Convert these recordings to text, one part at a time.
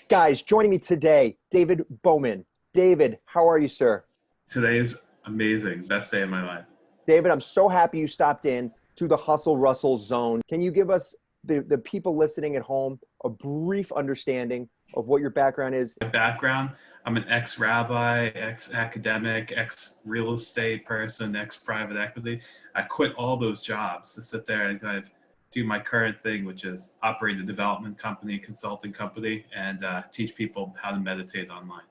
Guys, joining me today, David Bowman. David, how are you, sir? Today is amazing. Best day of my life. David, I'm so happy you stopped in to the Hustle Russell Zone. Can you give us, the people listening at home, a brief understanding of what your background is? My background, I'm an ex-rabbi, ex-academic, ex-real estate person, ex-private equity. I quit all those jobs to sit there and kind of do my current thing, which is operate a development company, consulting company, and teach people how to meditate online.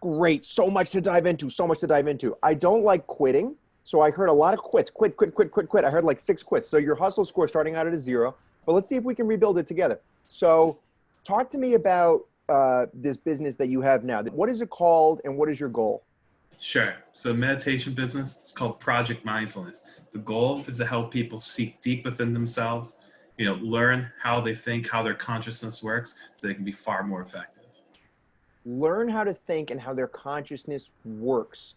Great. So much to dive into. So much to dive into. I don't like quitting. So I heard a lot of quits. Quit, quit, quit, quit, quit. I heard like 6 quits. So your hustle score starting out at a 0. But let's see if we can rebuild it together. So talk to me about this business that you have now. What is it called and what is your goal? Sure. So meditation business is called Project Mindfulness. The goal is to help people seek deep within themselves, learn how they think, how their consciousness works, so they can be far more effective. Learn how to think and how their consciousness works.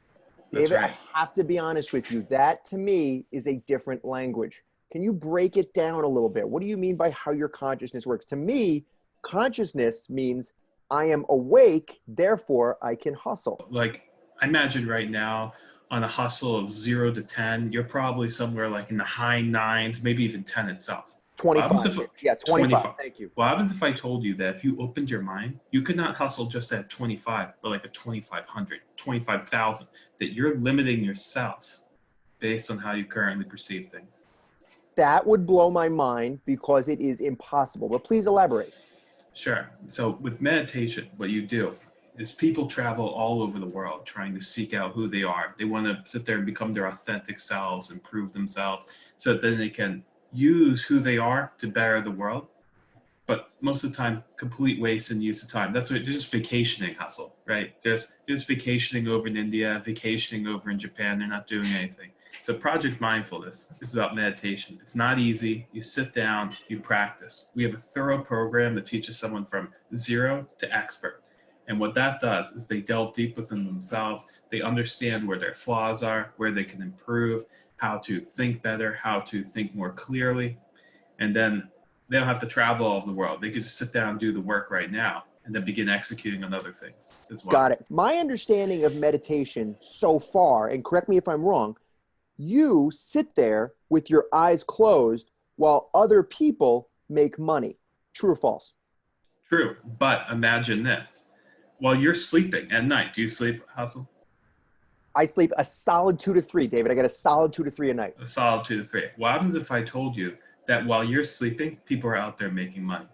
That's David, right. I have to be honest with you. That to me is a different language. Can you break it down a little bit? What do you mean by how your consciousness works? To me, consciousness means I am awake, therefore I can hustle. Like, I imagine right now on a hustle of 0 to 10, you're probably somewhere like in the high nines, maybe even 10 itself. What happens 25. if Yeah, 25. 25? Thank you. What happens if I told you that if you opened your mind, you could not hustle just at 25, but like a 2,500, 25,000, that you're limiting yourself based on how you currently perceive things? That would blow my mind because it is impossible. But please elaborate. Sure. So with meditation, what you do is people travel all over the world trying to seek out who they are. They want to sit there and become their authentic selves, improve themselves, so that then they can use who they are to better the world. But most of the time, complete waste and use of time. That's what just vacationing hustle, right? Just vacationing over in India, vacationing over in Japan. They're not doing anything. So Project Mindfulness is about meditation. It's not easy. You sit down, you practice. We have a thorough program that teaches someone from 0 to expert. And what that does is they delve deep within themselves. They understand where their flaws are, where they can improve, how to think better, how to think more clearly. And then they don't have to travel all over the world. They could just sit down and do the work right now and then begin executing on other things as well. Got it. My understanding of meditation so far, and correct me if I'm wrong, you sit there with your eyes closed while other people make money. True or false? True. But imagine this. While you're sleeping at night, do you sleep, Hustle? I sleep a solid 2 to 3, David. I get a solid 2 to 3 a night. A solid 2 to 3. What happens if I told you that while you're sleeping, people are out there making money?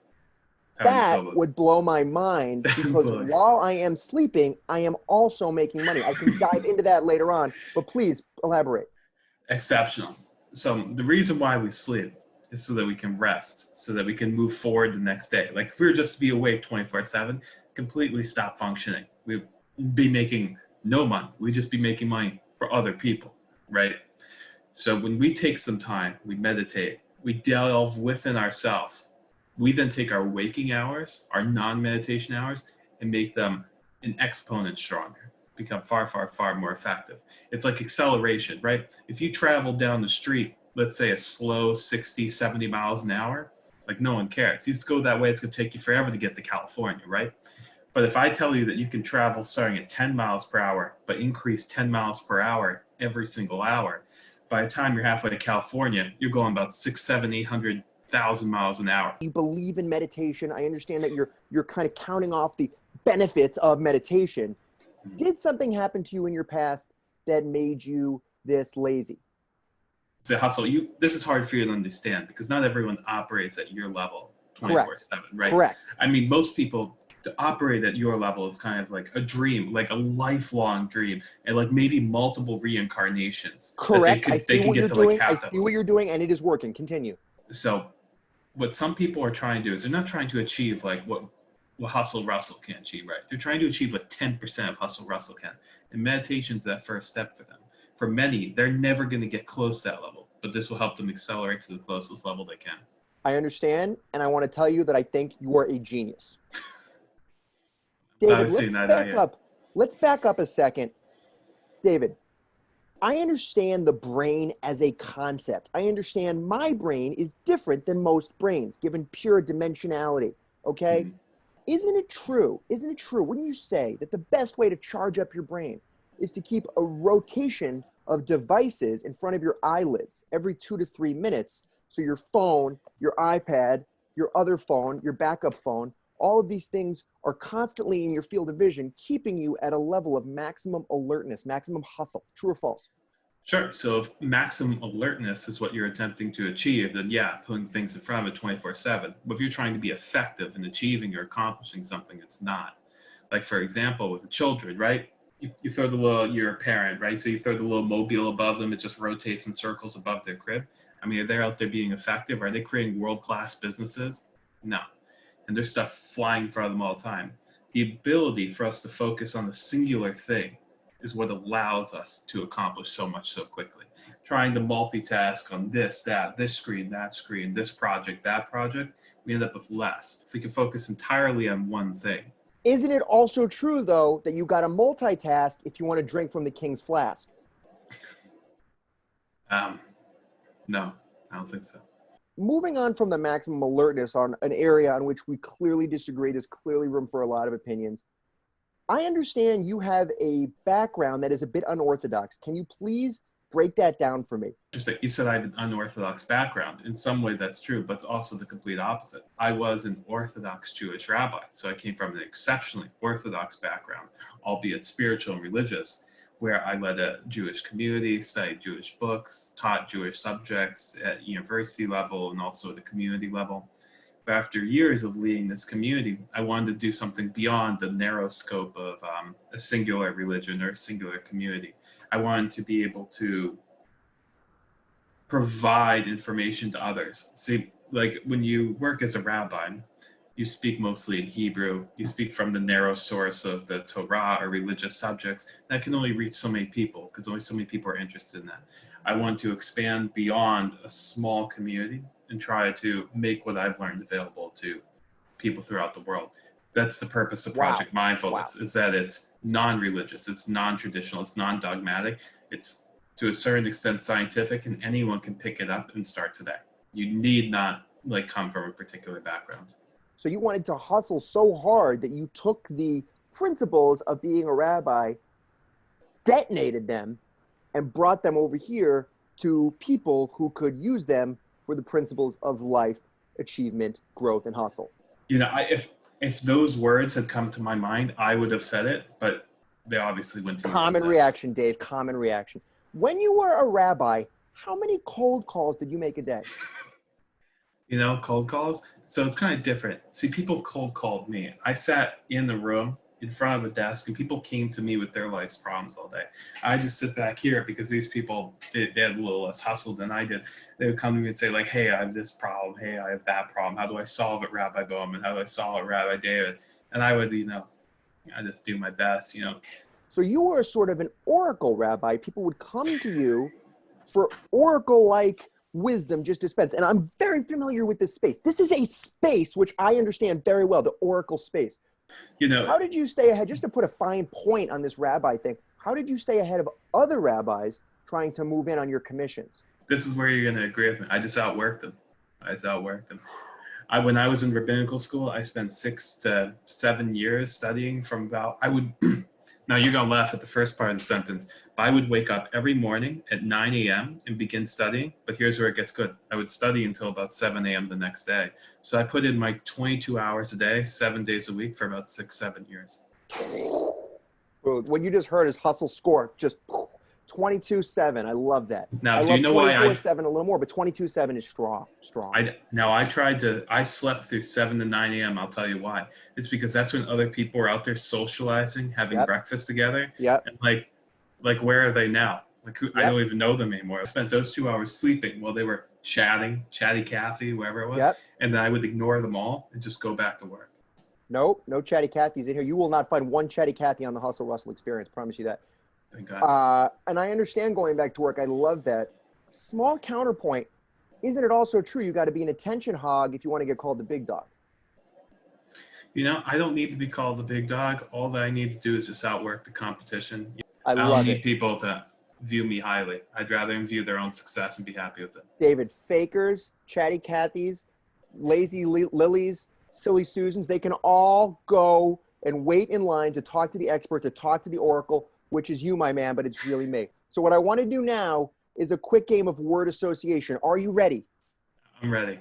That would blow my mind because while I am sleeping, I am also making money. I can dive into that later on, but please elaborate. Exceptional. So the reason why we sleep is so that we can rest, so that we can move forward the next day. Like if we were just to be awake 24/7, completely stop functioning, we'd be making no money. We'd just be making money for other people, right? So when we take some time, we meditate, we delve within ourselves. We then take our waking hours, our non-meditation hours, and make them an exponent stronger, become far, far, far more effective. It's like acceleration, right? If you travel down the street, let's say a slow 60, 70 miles an hour, like no one cares. You just go that way, it's gonna take you forever to get to California, right? But if I tell you that you can travel starting at 10 miles per hour, but increase 10 miles per hour every single hour, by the time you're halfway to California, you're going about 6, 7, 800,000 miles an hour. You believe in meditation. I understand that you're kind of counting off the benefits of meditation. Did something happen to you in your past that made you this lazy? So Hustle, this is hard for you to understand because not everyone operates at your level 24/7, right? Correct. I mean, most people to operate at your level is kind of like a dream, like a lifelong dream, and like maybe multiple reincarnations. Correct. I see what you're doing. I see Like what you're doing, and it is working. Continue. so what some people are trying to do is they're not trying to achieve like what Hustle Russell can achieve, right? They're trying to achieve what 10% of Hustle Russell can. And meditation's that first step for them. For many, they're never going to get close to that level, but this will help them accelerate to the closest level they can. I understand, and I want to tell you that I think you are a genius. David, let's back up a second. David, I understand the brain as a concept. I understand my brain is different than most brains, given pure dimensionality, okay? Isn't it true? Isn't it true? Wouldn't you say that the best way to charge up your brain is to keep a rotation of devices in front of your eyelids every 2 to 3 minutes? So your phone, your iPad, your other phone, your backup phone, all of these things are constantly in your field of vision, keeping you at a level of maximum alertness, maximum hustle. True or false? Sure. So if maximum alertness is what you're attempting to achieve, then yeah, putting things in front of it 24/7. But if you're trying to be effective in achieving or accomplishing something, it's not. Like for example, with the children, right? You throw the little, you're a parent, right? So you throw the little mobile above them, it just rotates in circles above their crib. I mean, are they out there being effective? Are they creating world-class businesses? No. And there's stuff flying in front of them all the time. The ability for us to focus on the singular thing is what allows us to accomplish so much so quickly. Trying to multitask on this, that, this screen, this project, that project, we end up with less. If we can focus entirely on one thing. Isn't it also true, though, that you got to multitask if you want to drink from the king's flask? No, I don't think so. Moving on from the maximum alertness on an area on which we clearly disagree, there's clearly room for a lot of opinions. I understand you have a background that is a bit unorthodox. Can you please break that down for me? Just like you said, I have an unorthodox background. In some way, that's true, but it's also the complete opposite. I was an Orthodox Jewish rabbi, so I came from an exceptionally Orthodox background, albeit spiritual and religious, where I led a Jewish community, studied Jewish books, taught Jewish subjects at university level and also at the community level. But after years of leading this community, I wanted to do something beyond the narrow scope of a singular religion or a singular community. I wanted to be able to provide information to others. See, like when you work as a rabbi, you speak mostly in Hebrew, you speak from the narrow source of the Torah or religious subjects. That can only reach so many people because only so many people are interested in that. I want to expand beyond a small community and try to make what I've learned available to people throughout the world. That's the purpose of Project Mindfulness, is that it's non-religious, it's non-traditional, it's non-dogmatic, it's to a certain extent scientific, and anyone can pick it up and start today. You need not like come from a particular background. So you wanted to hustle so hard that you took the principles of being a rabbi, detonated them, and brought them over here to people who could use them for the principles of life, achievement, growth, and hustle. You know, if those words had come to my mind, I would have said it, but they obviously went to Common reaction, Dave, common reaction. When you were a rabbi, how many cold calls did you make a day? You know, cold calls. So it's kind of different. See, people cold called me. I sat in the room in front of a desk and people came to me with their life's problems all day. I just sit back here because these people, they had a little less hustle than I did. They would come to me and say like, hey, I have this problem. Hey, I have that problem. How do I solve it, Rabbi Bowman? How do I solve it, Rabbi David? And I would, you know, I just do my best, you know. So you were sort of an oracle rabbi. People would come to you for oracle-like wisdom just dispensed. And I'm very familiar with this space. This is a space which I understand very well, the oracle space. You know, how did you stay ahead, just to put a fine point on this rabbi thing, how did you stay ahead of other rabbis trying to move in on your commissions? This is where you're going to agree with me. I just outworked them. When I was in rabbinical school, I spent 6 to 7 years studying from about, now you're going to laugh at the first part of the sentence, but I would wake up every morning at 9 a.m. and begin studying. But here's where it gets good. I would study until about 7 a.m. the next day. So I put in like 22 hours a day, 7 days a week for about 6-7 years. What you just heard is hustle score, just 22-7. I love that. Now, I do you know why 24-7 a little more, but 22-7 is strong. I slept through 7 to 9 a.m. I'll tell you why. It's because that's when other people are out there socializing, having breakfast together. Yep. And like where are they now? Like I don't even know them anymore. I spent those 2 hours sleeping while they were chatty Cathy, whoever it was. Yep. And then I would ignore them all and just go back to work. Nope, no chatty Cathy's in here. You will not find one chatty Cathy on the Hustle Russell Experience. Promise you that. Thank God. And I understand going back to work. I love that. Small counterpoint. Isn't it also true you got to be an attention hog if you want to get called the big dog? You know, I don't need to be called the big dog. All that I need to do is just outwork the competition. I don't need people to view me highly. I'd rather them view their own success and be happy with it. David, fakers, chatty Cathys, lazy lilies, silly Susans, they can all go and wait in line to talk to the expert, to talk to the oracle, which is you, my man, but it's really me. So what I want to do now is a quick game of word association. Are you ready? I'm ready.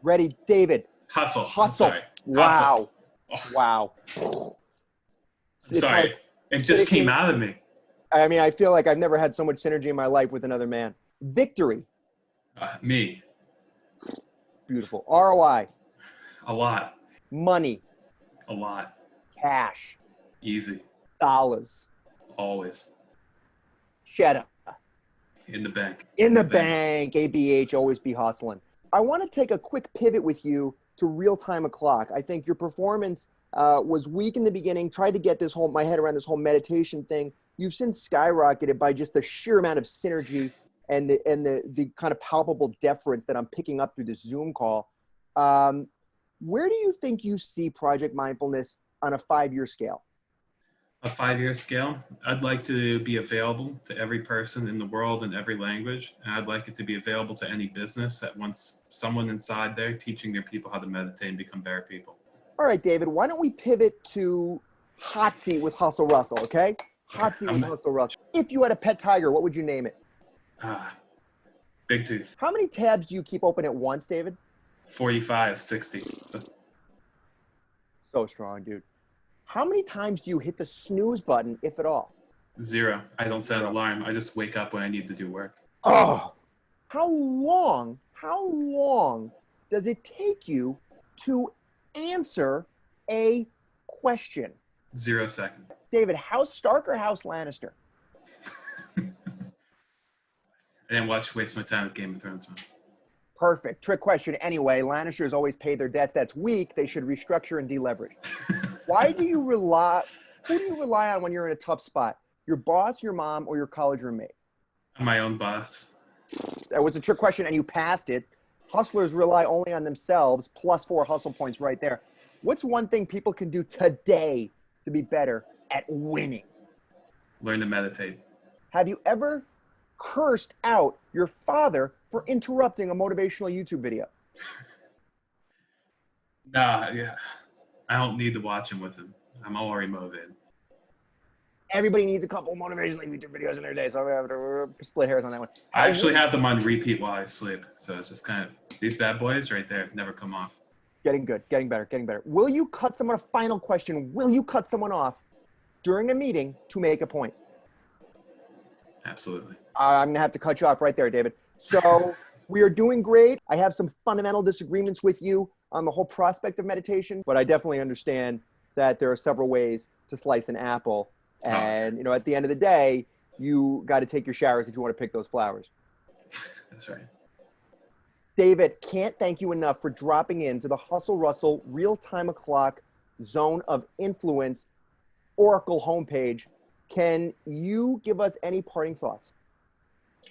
Ready, David? Hustle. Hustle. Sorry. Wow. Hustle. Wow. I'm sorry. Like, it just came out of me. I mean, I feel like I've never had so much synergy in my life with another man. Victory. Me. Beautiful. ROI. A lot. Money. A lot. Cash. Easy. Dollars. Always. Cheddar. In the bank. In the bank. ABH, always be hustling. I want to take a quick pivot with you to real-time o'clock. I think your performance was weak in the beginning, tried to get my head around this whole meditation thing. You've since skyrocketed by just the sheer amount of synergy and the kind of palpable deference that I'm picking up through this Zoom call. Where do you think you see Project Mindfulness on a 5-year scale? A 5-year scale? I'd like to be available to every person in the world in every language. And I'd like it to be available to any business that wants someone inside there teaching their people how to meditate and become better people. All right, David, why don't we pivot to hot seat with Hustle Russell, okay? Hot seat with Hustle Russell. If you had a pet tiger, what would you name it? Big Tooth. How many tabs do you keep open at once, David? 45, 60. So strong, dude. How many times do you hit the snooze button, if at all? 0. I don't set an alarm. I just wake up when I need to do work. Oh, how long does it take you to answer a question? 0 seconds. David, House Stark or House Lannister? I didn't waste my time with Game of Thrones, man. Perfect. Trick question. Anyway, Lannisters always pay their debts. That's weak. They should restructure and deleverage. Who do you rely on when you're in a tough spot? Your boss, your mom, or your college roommate? I'm my own boss. That was a trick question, and you passed it. Hustlers rely only on themselves, +4 hustle points right there. What's one thing people can do today to be better at winning? Learn to meditate. Have you ever cursed out your father for interrupting a motivational YouTube video? Nah, yeah. I don't need to watch him with him. I'm already motivated. Everybody needs a couple of motivational YouTube videos in their day, so I'm going to have to split hairs on that one. I actually have them on repeat while I sleep. So it's just kind of, these bad boys right there never come off. Getting good, getting better, getting better. Will you cut someone, a final question, will you cut someone off during a meeting to make a point? Absolutely. I'm going to have to cut you off right there, David. So we are doing great. I have some fundamental disagreements with you on the whole prospect of meditation, but I definitely understand that there are several ways to slice an apple. And, you know, at the end of the day, you got to take your showers if you want to pick those flowers. That's right. David, can't thank you enough for dropping into the Hustle Russell real-time o'clock zone of influence Oracle homepage. Can you give us any parting thoughts?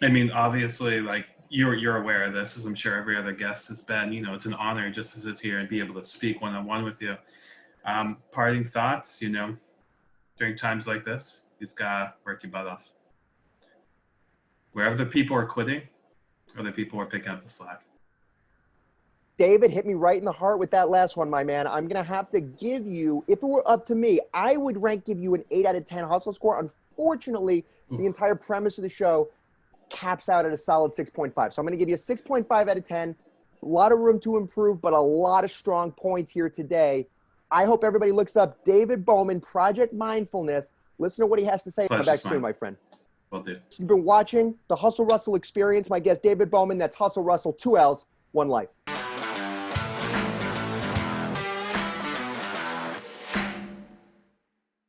I mean, obviously, like you're aware of this, as I'm sure every other guest has been. You know, it's an honor just to sit here and be able to speak one-on-one with you. Parting thoughts, you know, during times like this, you just gotta work your butt off. Where other people are quitting, other people are picking up the slack. David hit me right in the heart with that last one, my man. I'm going to have to give you, if it were up to me, I would give you an 8 out of 10 hustle score. Unfortunately, the entire premise of the show caps out at a solid 6.5. So I'm going to give you a 6.5 out of 10. A lot of room to improve, but a lot of strong points here today. I hope everybody looks up David Bowman, Project Mindfulness. Listen to what he has to say. Come back soon, my friend. Will do. You've been watching the Hustle Russell Experience. My guest, David Bowman. That's Hustle Russell, 2 L's, 1 life.